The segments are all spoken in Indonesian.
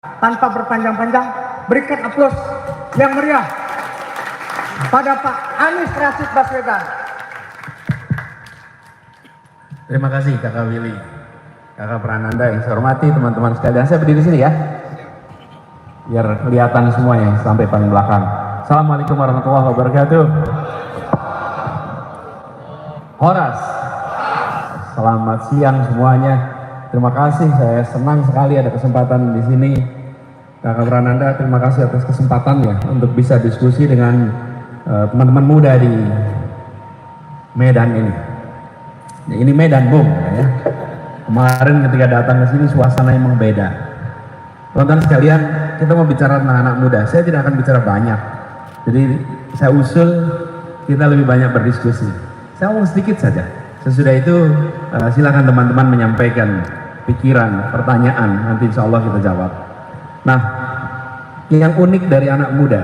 tanpa berpanjang-panjang, berikan aplaus yang meriah pada Pak Anies Rashid Baswedan. Terima kasih Kakak Willy, Kakak Prananda yang saya hormati, teman-teman sekalian. Saya berdiri sini ya, biar kelihatan semuanya sampai paling belakang. Assalamualaikum warahmatullahi wabarakatuh. Horas, selamat siang semuanya. Terima kasih, saya senang sekali ada kesempatan di sini. Kakak Prananda, terima kasih atas kesempatannya untuk bisa diskusi dengan teman-teman muda di Medan ini. Ini Medan, Bung. Ya. Kemarin ketika datang ke sini suasana emang beda. Teman-teman sekalian, kita mau bicara tentang anak muda. Saya tidak akan bicara banyak. Jadi saya usul kita lebih banyak berdiskusi. Saya ngomong sedikit saja. Sesudah itu silakan teman-teman menyampaikan pikiran, pertanyaan. Nanti insya Allah kita jawab. Nah, yang unik dari anak muda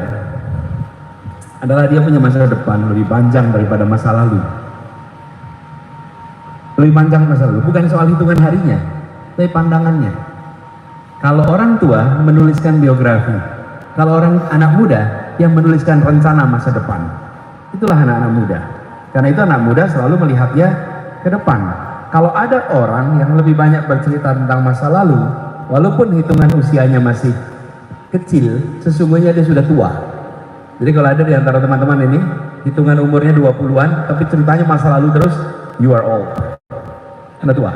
adalah dia punya masa depan lebih panjang daripada masa lalu. Lebih panjang masa lalu, bukan soal hitungan harinya, tapi pandangannya. Kalau orang tua menuliskan biografi, kalau anak muda yang menuliskan rencana masa depan, itulah anak-anak muda. Karena itu anak muda selalu melihatnya ke depan. Kalau ada orang yang lebih banyak bercerita tentang masa lalu, walaupun hitungan usianya masih kecil, sesungguhnya dia sudah tua. Jadi kalau ada di antara teman-teman ini, hitungan umurnya 20-an, tapi ceritanya masa lalu terus, you are old. Anda tua.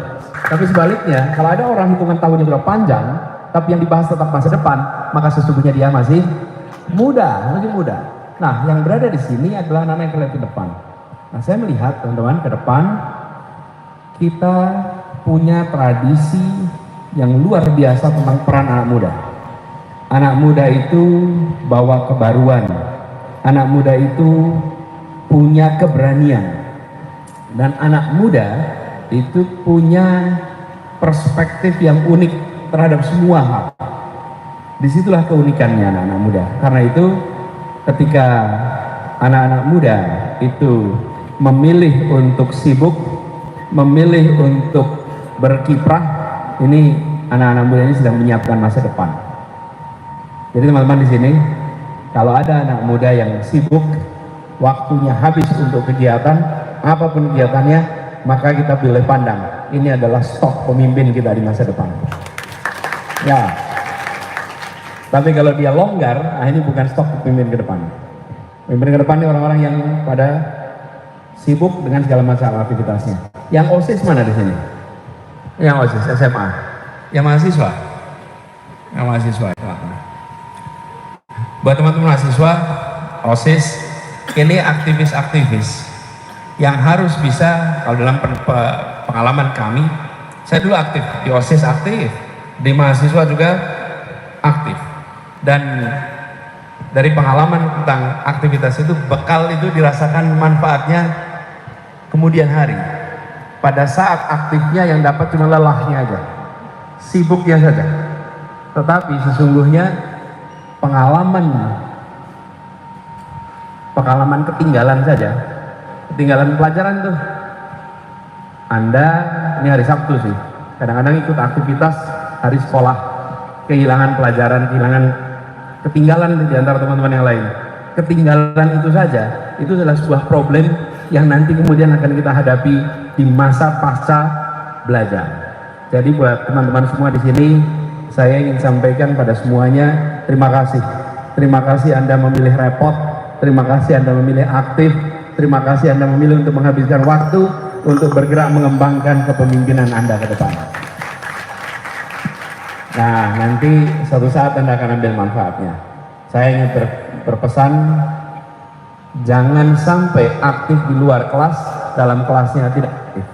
Tapi sebaliknya, kalau ada orang hitungan tahunnya sudah panjang, tapi yang dibahas tetap masa depan, maka sesungguhnya dia masih muda, masih muda. Nah, yang berada di sini adalah anak-anak yang kelihatan ke depan. Nah, saya melihat teman-teman ke depan, kita punya tradisi yang luar biasa tentang peran anak muda. Anak muda itu bawa kebaruan. Anak muda itu punya keberanian. Dan anak muda itu punya perspektif yang unik terhadap semua hal. Disitulah keunikannya anak-anak muda. Karena itu ketika anak-anak muda itu memilih untuk sibuk, memilih untuk berkiprah, ini anak-anak muda ini sedang menyiapkan masa depan. Jadi teman-teman di sini, kalau ada anak muda yang sibuk, waktunya habis untuk kegiatan, apapun kegiatannya, maka kita boleh pandang, ini adalah stok pemimpin kita di masa depan. Ya. Tapi kalau dia longgar, nah ini bukan stok pemimpin ke depan. Pemimpin ke depan ini orang-orang yang pada sibuk dengan segala macam aktivitasnya. Yang OSIS mana di sini? Yang OSIS SMA. Yang mahasiswa? Yang mahasiswa. Buat teman-teman mahasiswa, OSIS ini aktivis-aktivis yang harus bisa, kalau dalam pengalaman kami, saya dulu aktif di OSIS, aktif di mahasiswa juga aktif, dan dari pengalaman tentang aktivitas itu, bekal itu dirasakan manfaatnya kemudian hari. Pada saat aktifnya yang dapat cuma lelahnya aja, sibuknya saja. Tetapi sesungguhnya pengalaman ketinggalan saja, ketinggalan pelajaran tuh. Anda, ini hari Sabtu sih, kadang-kadang ikut aktivitas hari sekolah, kehilangan pelajaran, ketinggalan di antara teman-teman yang lain. Ketinggalan itu saja, itu adalah sebuah problem yang nanti kemudian akan kita hadapi di masa pasca belajar. Jadi buat teman-teman semua di sini, saya ingin sampaikan pada semuanya, terima kasih. Terima kasih Anda memilih repot, terima kasih Anda memilih aktif, terima kasih Anda memilih untuk menghabiskan waktu untuk bergerak mengembangkan kepemimpinan Anda ke depan. Nah, nanti suatu saat Anda akan ambil manfaatnya. Saya ingin berpesan, jangan sampai aktif di luar kelas, dalam kelasnya tidak aktif.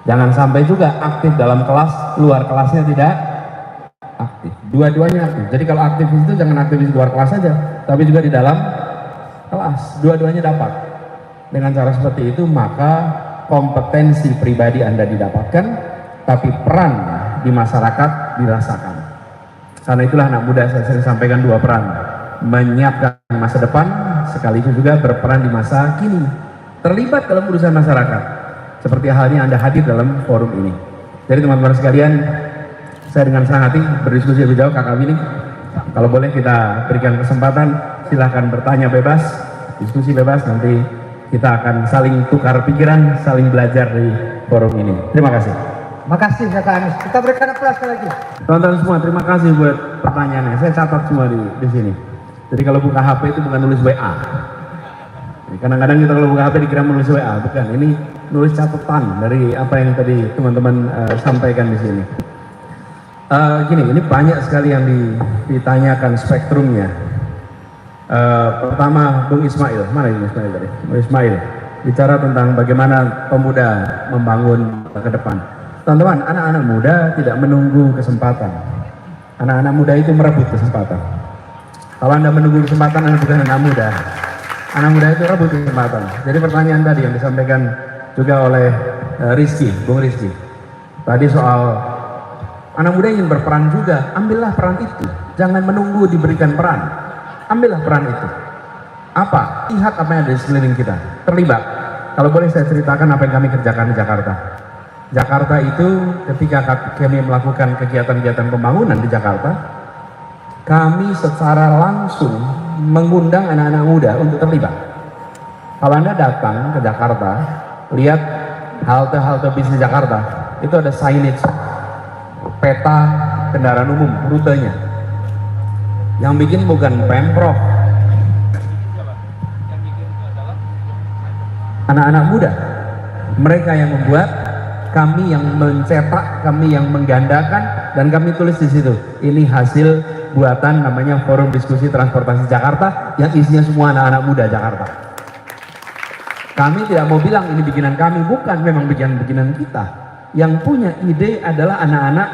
Jangan sampai juga aktif dalam kelas, luar kelasnya tidak aktif. Dua-duanya aktif. Jadi kalau aktif itu jangan aktif di luar kelas saja, tapi juga di dalam kelas. Dua-duanya dapat. Dengan cara seperti itu, maka kompetensi pribadi Anda didapatkan, tapi peran di masyarakat dirasakan. Karena itulah anak muda saya sering sampaikan dua peran, menyiapkan masa depan sekaligus juga berperan di masa kini, terlibat dalam urusan masyarakat, seperti halnya Anda hadir dalam forum ini. Jadi teman-teman sekalian, Saya dengan senang hati berdiskusi lebih jauh Kakak Willy. Kalau boleh kita berikan kesempatan, silahkan bertanya bebas, diskusi bebas, nanti kita akan saling tukar pikiran, saling belajar di forum ini. Terima kasih. Makasih Kakak Anies. Kita berikan aplaus sekali lagi. Teman-teman semua, terima kasih buat pertanyaannya. Saya catat semua di sini. Jadi kalau buka HP itu bukan nulis WA. Kadang-kadang kita kalau buka HP dikira menulis WA, bukan. Ini nulis catatan dari apa yang tadi teman-teman sampaikan di sini. Gini, ini banyak sekali yang ditanyakan spektrumnya. Pertama, Bung Ismail, mana ini Ismail tadi? Bung Ismail bicara tentang bagaimana pemuda membangun ke depan. Teman-teman, anak-anak muda tidak menunggu kesempatan. Anak-anak muda itu merebut kesempatan. Kalau Anda menunggu kesempatan, Anda bukan anak muda. Anak muda itu rebut kesempatan. Jadi pertanyaan tadi yang disampaikan juga oleh Rizky, Bung Rizky. Tadi soal anak muda ingin berperan juga, ambillah peran itu. Jangan menunggu diberikan peran. Ambillah peran itu. Apa? Lihat apa yang ada di sekeliling kita. Terlibat. Kalau boleh saya ceritakan apa yang kami kerjakan di Jakarta. Jakarta itu ketika kami melakukan kegiatan-kegiatan pembangunan di Jakarta, kami secara langsung mengundang anak-anak muda untuk terlibat. Kalau Anda datang ke Jakarta, lihat halte-halte bis di Jakarta, itu ada signage, peta kendaraan umum, rutenya. Yang bikin bukan Pemprov, anak-anak muda. Mereka yang membuat, kami yang mencetak, kami yang menggandakan, dan kami tulis di situ. Ini hasil buatan namanya Forum Diskusi Transportasi Jakarta yang isinya semua anak-anak muda Jakarta. Kami tidak mau bilang ini bikinan kami, bukan, memang bikinan kita. Yang punya ide adalah anak-anak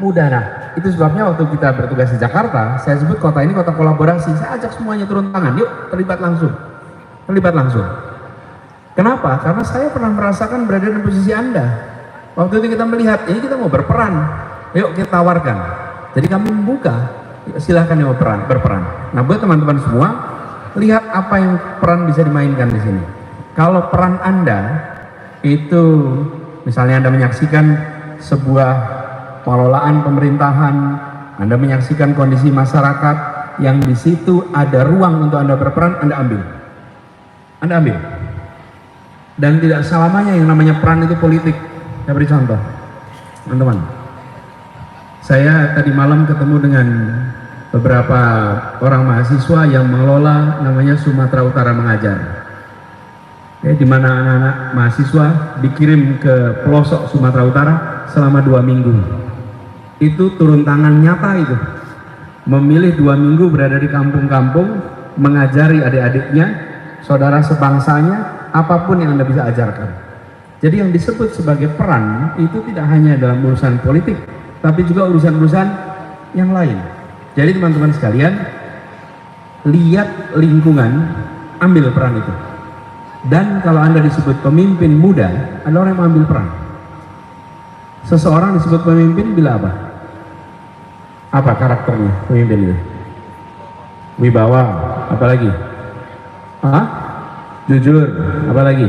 muda. Nah, itu sebabnya waktu kita bertugas di Jakarta, saya sebut kota ini kota kolaborasi. Saya ajak semuanya turun tangan, yuk terlibat langsung. Terlibat langsung. Kenapa? Karena saya pernah merasakan berada di posisi Anda. Waktu itu kita melihat, ini kita mau berperan, yuk kita tawarkan. Jadi kami membuka, silahkan yang berperan. Nah, buat teman-teman semua, lihat apa yang peran bisa dimainkan di sini. Kalau peran Anda itu, misalnya Anda menyaksikan sebuah pengelolaan pemerintahan, Anda menyaksikan kondisi masyarakat yang di situ ada ruang untuk Anda berperan, Anda ambil. Anda ambil. Dan tidak selamanya yang namanya peran itu politik. Saya beri contoh, teman-teman. Saya tadi malam ketemu dengan beberapa orang mahasiswa yang mengelola namanya Sumatera Utara Mengajar. Di mana anak-anak mahasiswa dikirim ke pelosok Sumatera Utara selama 2 minggu. Itu turun tangan nyata itu. Memilih 2 minggu berada di kampung-kampung, mengajari adik-adiknya, saudara sebangsanya, apapun yang Anda bisa ajarkan. Jadi yang disebut sebagai peran itu tidak hanya dalam urusan politik, tapi juga urusan-urusan yang lain. Jadi teman-teman sekalian, lihat lingkungan, ambil peran itu. Dan kalau Anda disebut pemimpin muda, ada orang yang mengambil peran. Seseorang disebut pemimpin bila apa? Apa karakternya pemimpin itu? Wibawa, apa lagi? Hah? Jujur, apa lagi?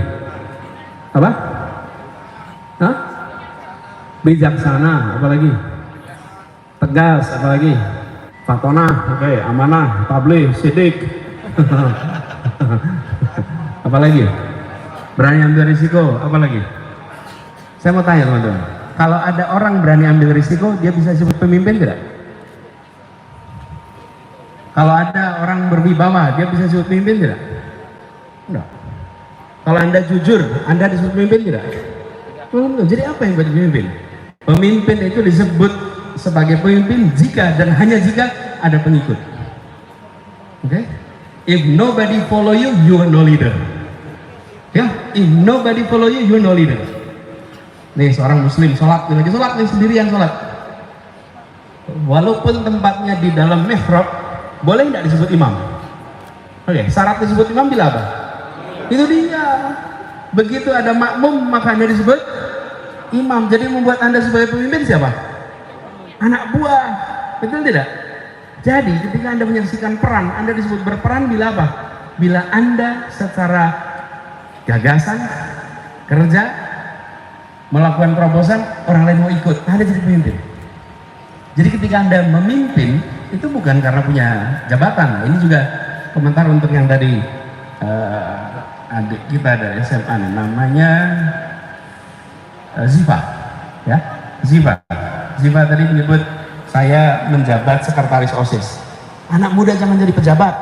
Apa? Hah? Bijaksana, apa lagi? Tegas, apa lagi? Fatonah, oke, amanah, tabligh, sidik. Apa lagi? Berani ambil risiko, apa lagi? Saya mau tanya teman-teman, kalau ada orang berani ambil risiko, dia bisa disebut pemimpin tidak? Kalau ada orang berwibawa, dia bisa disebut pemimpin tidak? Enggak. Kalau Anda jujur, Anda disebut pemimpin tidak? Belum. Jadi apa yang menjadi pemimpin? Pemimpin itu disebut sebagai pemimpin jika dan hanya jika ada pengikut. Oke? If nobody follow you, you are no leader. Ya, if nobody follow you, you are no leader. Nih seorang muslim sholat, lagi sholat nih sendirian sholat. Walaupun tempatnya di dalam mihrab, boleh tidak disebut imam? Oke, syarat disebut imam bila apa? Itu dia. Begitu ada makmum maka Anda disebut imam. Jadi membuat Anda sebagai pemimpin siapa? Anak buah. Betul tidak? Jadi ketika Anda menyaksikan peran, Anda disebut berperan bila apa? Bila Anda secara gagasan, kerja, melakukan terobosan, orang lain mau ikut, Anda jadi pemimpin. Jadi ketika Anda memimpin, itu bukan karena punya jabatan. Nah, ini juga komentar untuk yang tadi adik kita dari SMA nih, namanya Ziva, ya, Ziva tadi menyebut saya menjabat sekretaris OSIS. Anak muda jangan jadi pejabat.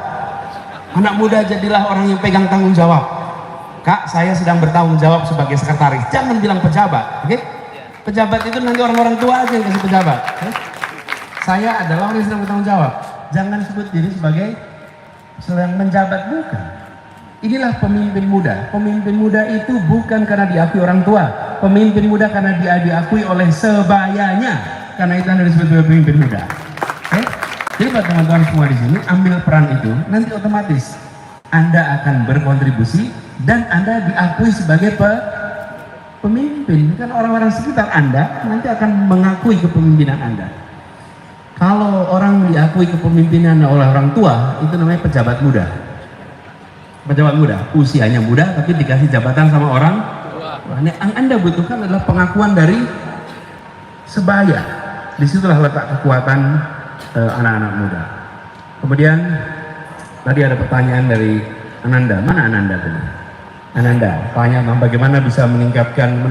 Anak muda jadilah orang yang pegang tanggung jawab. Kak, saya sedang bertanggung jawab sebagai sekretaris. Jangan bilang pejabat, oke? Pejabat itu nanti orang-orang tua aja yang kasih pejabat. Okay? Saya adalah orang yang sedang bertanggung jawab. Jangan sebut diri sebagai sedang menjabat, bukan. Inilah pemimpin muda. Pemimpin muda itu bukan karena diakui orang tua. Pemimpin muda karena dia diakui oleh sebayanya. Karena itu Anda disebut sebagai pemimpin muda. Okay? Jadi buat teman-teman semua di sini, ambil peran itu, nanti otomatis Anda akan berkontribusi dan Anda diakui sebagai pemimpin. Kan orang-orang sekitar Anda nanti akan mengakui kepemimpinan Anda. Kalau orang diakui kepemimpinan oleh orang tua, itu namanya pejabat muda. Pejabat muda, usianya muda tapi dikasih jabatan sama orang tua. Yang Anda butuhkan adalah pengakuan dari sebaya. Disitulah letak kekuatan anak-anak muda. Kemudian tadi ada pertanyaan dari Ananda. Mana Ananda tadi? Ananda, tanya bagaimana bisa meningkatkan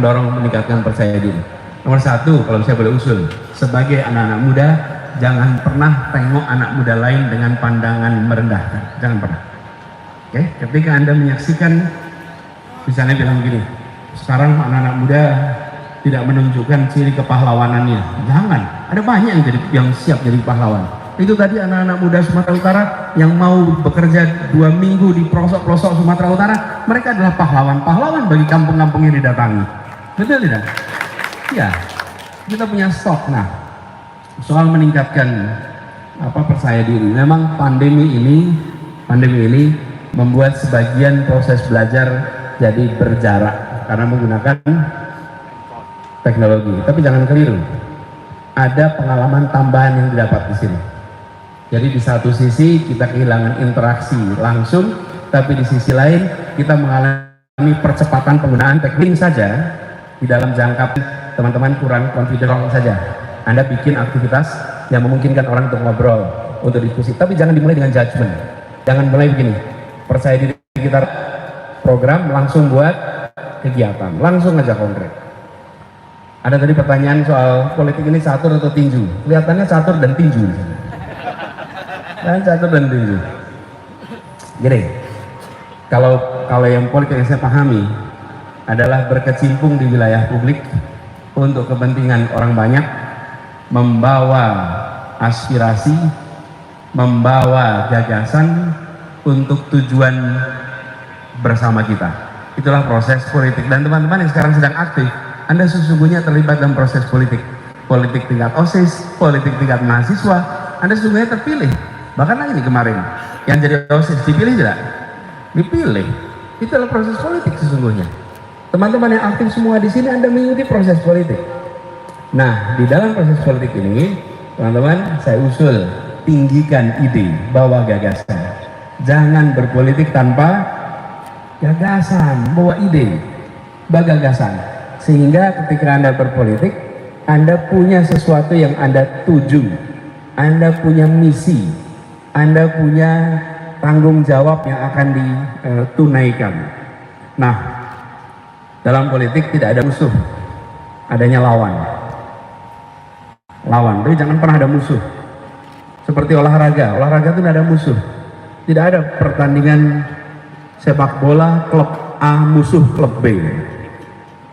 percaya diri. Nomor satu, kalau saya boleh usul, sebagai anak-anak muda, jangan pernah tengok anak muda lain dengan pandangan merendahkan. Jangan pernah. Oke, ketika Anda menyaksikan, misalnya bilang begini, sekarang anak-anak muda tidak menunjukkan ciri kepahlawanannya. Jangan. Ada banyak yang siap jadi pahlawan. Itu tadi anak-anak muda Sumatera Utara yang mau bekerja 2 minggu di pelosok-pelosok Sumatera Utara, mereka adalah pahlawan-pahlawan bagi kampung-kampung yang didatangi. Betul tidak? Ya, kita punya stok. Nah, soal meningkatkan percaya diri, memang pandemi ini membuat sebagian proses belajar jadi berjarak karena menggunakan teknologi. Tapi jangan keliru, ada pengalaman tambahan yang didapat di sini. Jadi di satu sisi kita kehilangan interaksi langsung, tapi di sisi lain kita mengalami percepatan penggunaan teknik saja di dalam jangka teman-teman kurang confident saja. Anda bikin aktivitas yang memungkinkan orang untuk ngobrol, untuk diskusi, tapi jangan dimulai dengan judgement. Jangan mulai begini, percaya diri kita program langsung buat kegiatan, langsung aja konkret. Ada tadi pertanyaan soal politik ini catur atau tinju. Kelihatannya catur dan tinju. Dan catur dan tinju. Gini, kalau yang politik yang saya pahami adalah berkecimpung di wilayah publik untuk kepentingan orang banyak, membawa aspirasi, membawa gagasan untuk tujuan bersama kita. Itulah proses politik. Dan teman-teman yang sekarang sedang aktif, Anda sesungguhnya terlibat dalam proses politik. Politik tingkat OSIS, politik tingkat mahasiswa, Anda sesungguhnya terpilih. Bahkan lagi kemarin, yang jadi OSIS dipilih tidak? Dipilih. Itu adalah proses politik sesungguhnya. Teman-teman yang aktif semua di sini, Anda mengikuti proses politik. Nah, di dalam proses politik ini, teman-teman, saya usul tinggikan ide, bawa gagasan. Jangan berpolitik tanpa gagasan, bawa ide, bawa gagasan. Sehingga ketika Anda berpolitik, Anda punya sesuatu yang Anda tuju, Anda punya misi, Anda punya tanggung jawab yang akan ditunaikan. Nah, dalam politik tidak ada musuh, adanya lawan. Tapi jangan pernah ada musuh. Seperti olahraga itu tidak ada musuh. Tidak ada pertandingan sepak bola klub A musuh klub B.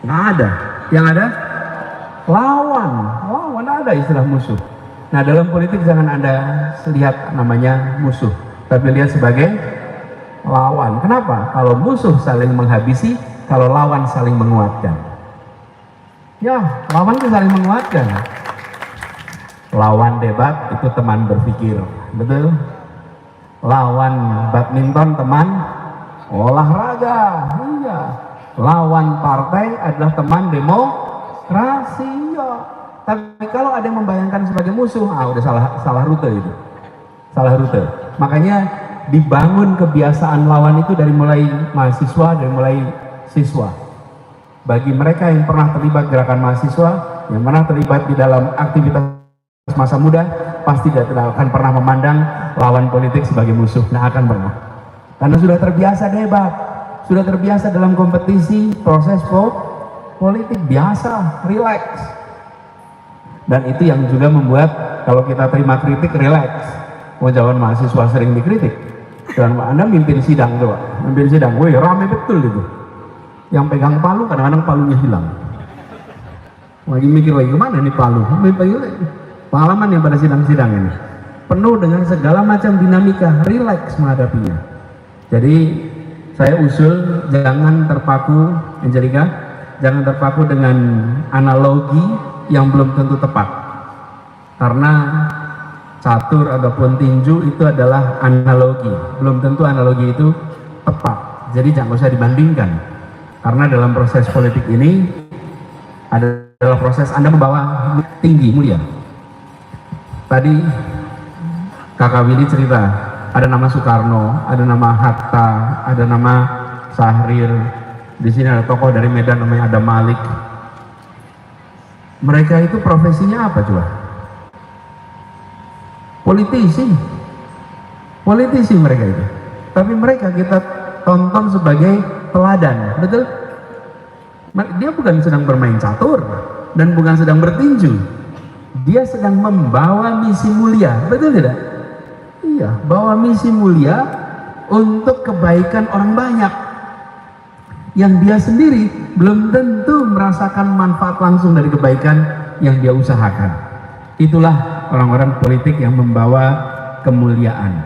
Nggak ada. Yang ada lawan, ada istilah musuh. Nah, dalam politik jangan Anda lihat namanya musuh, tapi lihat sebagai lawan. Kenapa? Kalau musuh saling menghabisi, kalau lawan saling menguatkan. Ya, lawan itu saling menguatkan. Lawan debat itu teman berpikir, betul? Lawan badminton teman olahraga, iya. Lawan partai adalah teman demokrasi, iya. Tapi kalau ada yang membayangkan sebagai musuh, udah salah rute itu. Salah rute. Makanya dibangun kebiasaan lawan itu dari mulai mahasiswa, dari mulai siswa. Bagi mereka yang pernah terlibat gerakan mahasiswa, yang pernah terlibat di dalam aktivitas masa muda pasti tidak akan pernah memandang lawan politik sebagai musuh, nggak akan pernah. Karena sudah terbiasa debat, sudah terbiasa dalam kompetisi, proses politik biasa, relax. Dan itu yang juga membuat kalau kita terima kritik, relax. Mau zaman mahasiswa sering dikritik. Dan Anda mimpin sidang tuh, mimpin sidang, wih rame betul itu. Yang pegang palu kadang-kadang palunya hilang. Lagi mikir lagi kemana nih palu? Pengalaman yang pada sidang-sidang ini penuh dengan segala macam dinamika, relax menghadapinya. Jadi saya usul jangan terpaku, Angelica, jangan terpaku dengan analogi yang belum tentu tepat. Karena catur ataupun tinju itu adalah analogi, belum tentu analogi itu tepat. Jadi jangan usah dibandingkan. Karena dalam proses politik ini adalah proses Anda membawa tinggi, mulia. Tadi Kakak Willy cerita, ada nama Soekarno, ada nama Hatta, ada nama Syahrir. Di sini ada tokoh dari Medan namanya Adam Malik. Mereka itu profesinya apa coba? Politisi. Politisi mereka itu. Tapi mereka kita tonton sebagai teladan, betul? Dia bukan sedang bermain catur dan bukan sedang bertinju. Dia sedang membawa misi mulia, betul tidak? Iya, bawa misi mulia untuk kebaikan orang banyak. Yang dia sendiri belum tentu merasakan manfaat langsung dari kebaikan yang dia usahakan. Itulah orang-orang politik yang membawa kemuliaan.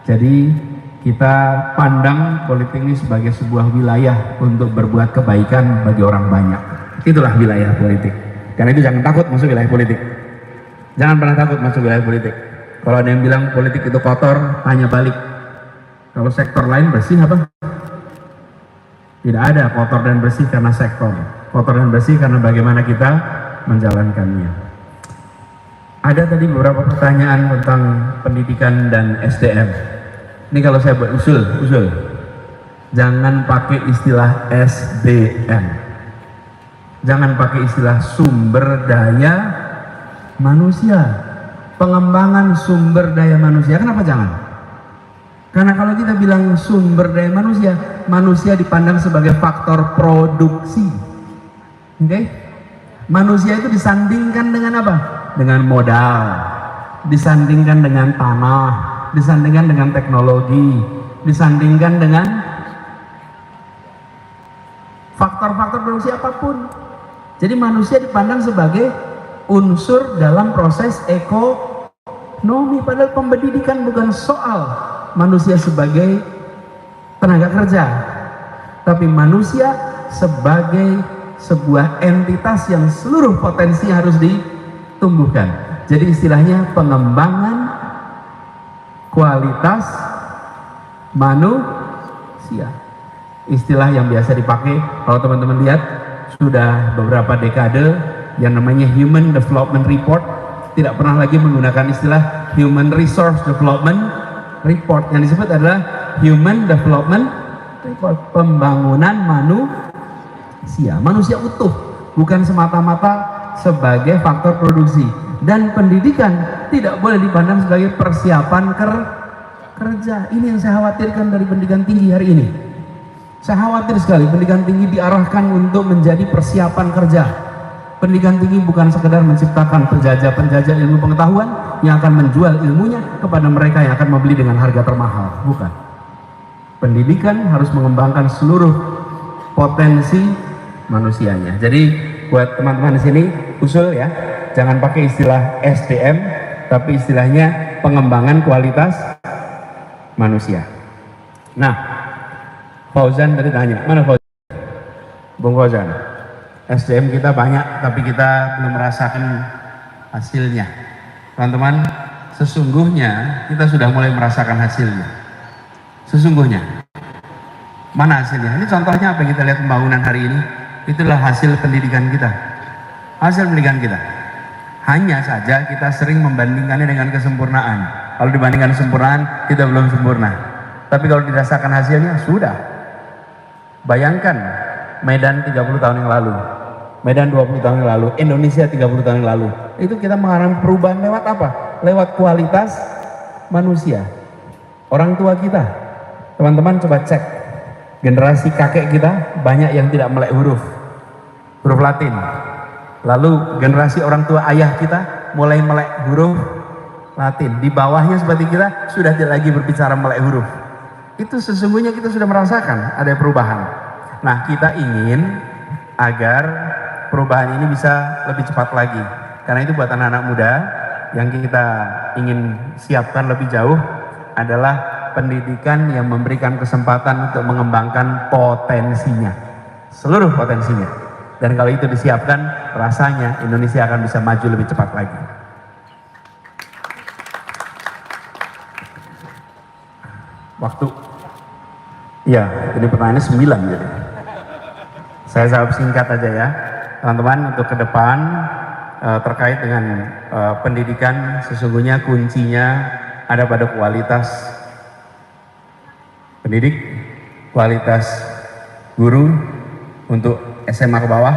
Jadi kita pandang politik ini sebagai sebuah wilayah untuk berbuat kebaikan bagi orang banyak. Itulah wilayah politik. Karena itu jangan takut masuk wilayah politik. Jangan pernah takut masuk wilayah politik. Kalau ada yang bilang politik itu kotor, tanya balik. Kalau sektor lain bersih apa? Tidak ada kotor dan bersih karena sektor. Kotor dan bersih karena bagaimana kita menjalankannya. Ada tadi beberapa pertanyaan tentang pendidikan dan SDM. Ini kalau saya buat usul. Jangan pakai istilah SDM. Jangan pakai istilah sumber daya manusia. Pengembangan sumber daya manusia. Kenapa jangan? Karena kalau kita bilang sumber daya manusia, manusia dipandang sebagai faktor produksi. Oke? Manusia itu disandingkan dengan apa? Dengan modal, disandingkan dengan tanah, disandingkan dengan teknologi, disandingkan dengan faktor-faktor produksi apapun. Jadi manusia dipandang sebagai unsur dalam proses ekonomi, padahal pendidikan bukan soal manusia sebagai tenaga kerja, tapi manusia sebagai sebuah entitas yang seluruh potensi harus ditumbuhkan. Jadi istilahnya pengembangan kualitas manusia. Istilah yang biasa dipakai kalau teman-teman lihat sudah beberapa dekade yang namanya Human Development Report, tidak pernah lagi menggunakan istilah Human Resource Development Report. Yang disebut adalah Human Development Report, pembangunan manusia utuh, bukan semata-mata sebagai faktor produksi. Dan pendidikan tidak boleh dipandang sebagai persiapan kerja. Ini yang saya khawatirkan dari pendidikan tinggi hari ini. Saya khawatir sekali pendidikan tinggi diarahkan untuk menjadi persiapan kerja. Pendidikan tinggi bukan sekedar menciptakan penjajah-penjajah ilmu pengetahuan yang akan menjual ilmunya kepada mereka yang akan membeli dengan harga termahal. Bukan. Pendidikan harus mengembangkan seluruh potensi manusianya. Jadi buat teman-teman di sini usul ya, jangan pakai istilah SDM, tapi istilahnya pengembangan kualitas manusia. Nah, Fauzan tadi tanya, mana Fauzan? Bung Fauzan, SDM kita banyak, tapi kita belum merasakan hasilnya. Teman-teman, sesungguhnya kita sudah mulai merasakan hasilnya. Sesungguhnya, mana hasilnya? Ini contohnya apa yang kita lihat pembangunan hari ini? Itulah hasil pendidikan kita. Hasil pendidikan kita. Hanya saja kita sering membandingkannya dengan kesempurnaan. Kalau dibandingkan kesempurnaan, kita belum sempurna. Tapi kalau dirasakan hasilnya, sudah. Bayangkan Medan 30 tahun yang lalu. Medan 20 tahun yang lalu, Indonesia 30 tahun yang lalu. Itu kita mengalami perubahan lewat apa? Lewat kualitas manusia. Orang tua kita, teman-teman coba cek, generasi kakek kita banyak yang tidak melek huruf Latin. Lalu generasi orang tua ayah kita mulai melek huruf Latin. Di bawahnya seperti kita sudah tidak lagi berbicara melek huruf. Itu sesungguhnya kita sudah merasakan ada perubahan. Nah, kita ingin agar perubahan ini bisa lebih cepat lagi. Karena itu buat anak-anak muda yang kita ingin siapkan lebih jauh adalah pendidikan yang memberikan kesempatan untuk mengembangkan potensinya, seluruh potensinya. Dan kalau itu disiapkan, rasanya Indonesia akan bisa maju lebih cepat lagi. Waktu. Ya, ini pertanyaannya 9 jadi. Saya jawab singkat aja ya. Teman-teman, untuk ke depan terkait dengan pendidikan, sesungguhnya kuncinya ada pada kualitas pendidik, kualitas guru untuk SMA ke bawah,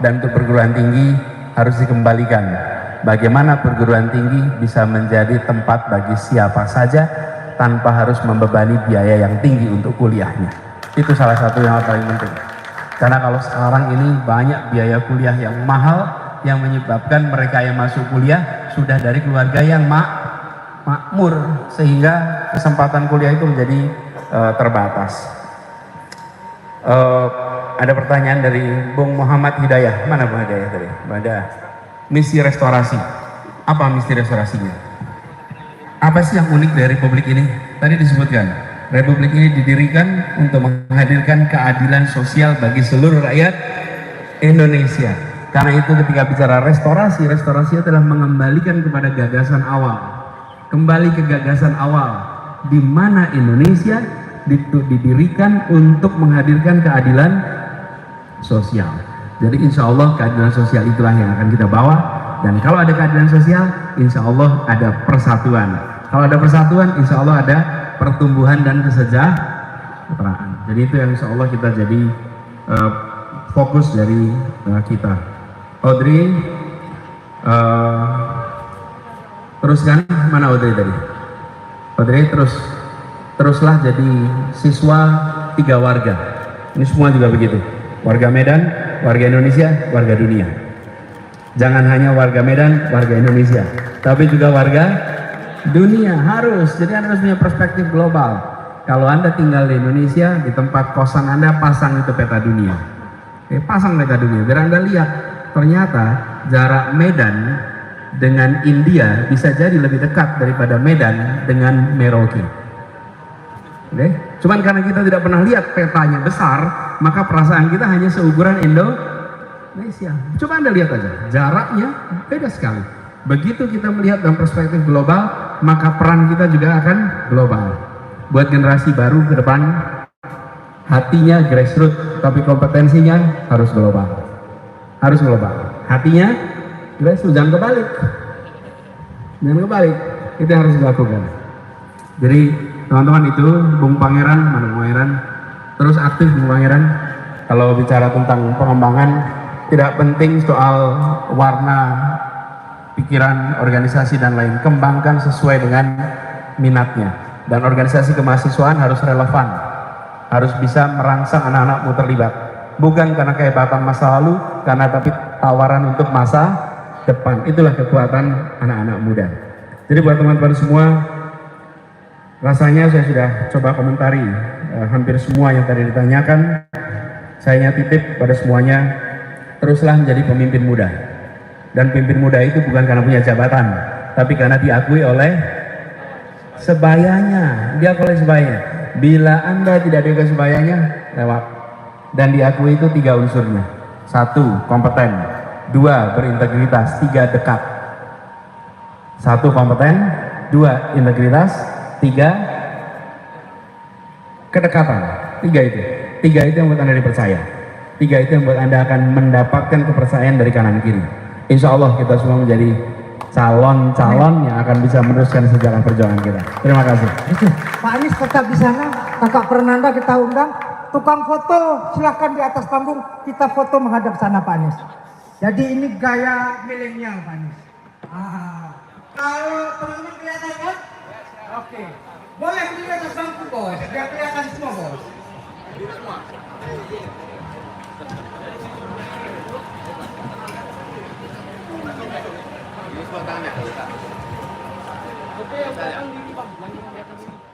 dan untuk perguruan tinggi harus dikembalikan. Bagaimana perguruan tinggi bisa menjadi tempat bagi siapa saja tanpa harus membebani biaya yang tinggi untuk kuliahnya. Itu salah satu yang paling penting. Karena kalau sekarang ini banyak biaya kuliah yang mahal yang menyebabkan mereka yang masuk kuliah sudah dari keluarga yang makmur, sehingga kesempatan kuliah itu menjadi terbatas. Ada pertanyaan dari Bung Muhammad Hidayah. Mana Bung Hidayah tadi? Ada misi restorasi. Apa misi restorasinya? Apa sih yang unik dari Republik ini? Tadi disebutkan, Republik ini didirikan untuk menghadirkan keadilan sosial bagi seluruh rakyat Indonesia. Karena itu ketika bicara restorasi, restorasi adalah mengembalikan kepada gagasan awal. Kembali ke gagasan awal, di mana Indonesia didirikan untuk menghadirkan keadilan sosial. Jadi insya Allah keadilan sosial itulah yang akan kita bawa. Dan kalau ada keadilan sosial, insya Allah ada persatuan. Kalau ada persatuan, insya Allah ada pertumbuhan dan kesejahteraan. Jadi itu yang insya Allah kita jadi fokus dari kita. Audrey, teruskan. Mana Audrey tadi? Audrey teruslah jadi siswa 3 warga. Ini semua juga begitu. Warga Medan, warga Indonesia, warga dunia. Jangan hanya warga Medan, warga Indonesia, tapi juga warga dunia harus. Jadi Anda harus punya perspektif global. Kalau Anda tinggal di Indonesia, di tempat kosan Anda pasang itu peta dunia. Oke, pasang peta dunia, biar Anda lihat ternyata jarak Medan dengan India bisa jadi lebih dekat daripada Medan dengan Merauke. Oke, cuman karena kita tidak pernah lihat petanya besar, maka perasaan kita hanya seukuran Indonesia. Coba Anda lihat aja, jaraknya beda sekali. Begitu kita melihat dalam perspektif global, maka peran kita juga akan global. Buat generasi baru ke depan, hatinya grassroots, tapi kompetensinya harus global. Harus global. Hatinya grassroots, jangan kebalik. Jangan kebalik, itu yang harus dilakukan. Jadi teman-teman itu, Bung Pangeran, mana Bung Pangeran? Terus aktif Bung Pangeran. Kalau bicara tentang pengembangan, tidak penting soal warna pikiran, organisasi dan lain. Kembangkan sesuai dengan minatnya. Dan organisasi kemahasiswaan harus relevan. Harus bisa merangsang anak-anakmu terlibat. Bukan karena kehebatan masa lalu, karena tapi tawaran untuk masa depan. Itulah kekuatan anak-anak muda. Jadi buat teman-teman semua, rasanya saya sudah coba komentari hampir semua yang tadi ditanyakan. Saya titip pada semuanya, teruslah menjadi pemimpin muda. Dan pemimpin muda itu bukan karena punya jabatan, tapi karena diakui oleh sebayanya. Diakui oleh sebayanya. Bila Anda tidak diakui sebayanya, lewat. Dan diakui itu 3 unsurnya. 1, kompeten. 2, berintegritas. 3, dekat. 1, kompeten. 2, integritas. 3, kedekatan. 3 itu. 3 itu yang buat Anda dipercaya. 3 itu yang buat Anda akan mendapatkan kepercayaan dari kanan kiri. Insya Allah kita semua menjadi calon-calon yang akan bisa meneruskan sejarah perjuangan kita. Terima kasih. Pak Anies tetap di sana, Kakak Pernanda kita undang. Tukang foto silahkan di atas panggung, kita foto menghadap sana Pak Anies. Jadi ini gaya milenial Pak Anies. Kalau teman-teman kelihatan kan? Oke. Boleh berdiri atas bangku bos, biar kelihatan semua bos. Oke, yang belakang di bang, yang belakang.